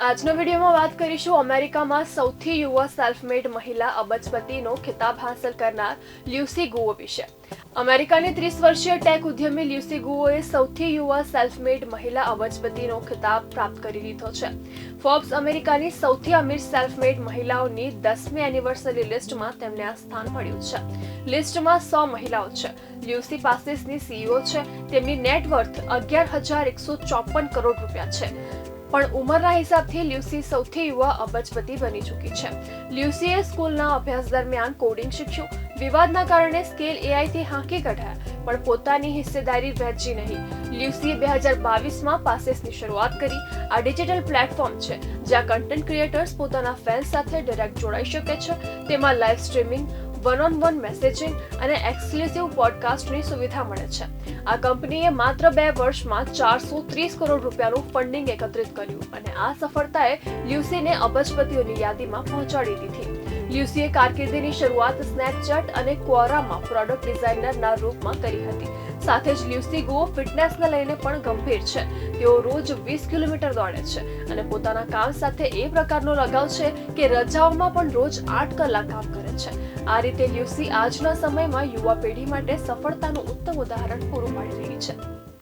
આજનો વિડીયોમાં વાત કરીશું અમેરિકામાં સૌથી યુવા સેલ્ફ-મેડ મહિલા અબજપતિનો ખિતાબ હાંસલ કરનાર લ્યુસી ગુઓ વિશે। અમેરિકાની 30 વર્ષીય ટેક ઉદ્યમી લ્યુસી ગુઓએ સૌથી યુવા સેલ્ફ-મેડ મહિલા અબજપતિનો ખિતાબ પ્રાપ્ત કરી લીધો છે। ફોર્બ્સ અમેરિકાની સૌથી અમીર સેલ્ફ-મેડ મહિલાઓની 10મી એનિવર્સરી લિસ્ટમાં તેમને આ સ્થાન મળ્યું છે। લિસ્ટમાં 100 મહિલાઓ છે। લ્યુસી પાસીસની સીઈઓ છે। તેમની નેટ વર્થ 11,154 કરોડ રૂપિયા છે। પણ ઉંમરના હિસાબથી લ્યુસી સૌથી યુવા અબજપતિ બની ચૂકી છે। લ્યુસીએ સ્કૂલના અભ્યાસ દરમિયાન કોડિંગ શીખ્યું। વિવાદના કારણે સ્કેલ એઆઈથી હાંકી કઢાયા, પણ પોતાની હિસ્સેદારી વહેંચી નહીં। લ્યુસીએ 2022માં પાસીસની શરૂઆત કરી। આ ડિજિટલ પ્લેટફોર્મ છે જ્યાં કન્ટેન્ટ ક્રિએટર્સ પોતાના ફેન્સ સાથે ડાયરેક્ટ જોડાઈ શકે છે। તેમાં લાઈવ સ્ટ્રીમિંગ, વન-ઓન-વન મેસેજિંગ અને એક્સક્લુઝિવ પોડકાસ્ટની સુવિધા મળે છે। આ કંપનીએ માત્ર 2 વર્ષમાં 430 કરોડ રૂપિયાનું ફંડિંગ એકત્રિત કર્યું અને આ સફળતાએ લ્યુસીને અબજપતિઓની યાદીમાં પહોંચાડી દીધી। લ્યુસીએ કારકિર્દીની શરૂઆત સ્નેપચેટ અને ક્વોરામાં પ્રોડક્ટ ડિઝાઇનરના રૂપમાં કરી હતી। સાથે જ લ્યુસી ગુઓ ફિટનેસને લઈને પણ ગંભીર છે। તેઓ રોજ 20 કિલોમીટર દોડે છે અને પોતાના કામ સાથે એ પ્રકારનો લગાવ છે કે રજાઓમાં પણ રોજ 8 કલાક કામ કરે છે। આ રીતે લ્યુસી આજના સમયમાં યુવા પેઢી માટે સફળતાનું ઉત્તમ ઉદાહરણ પૂરું પાડી રહી છે।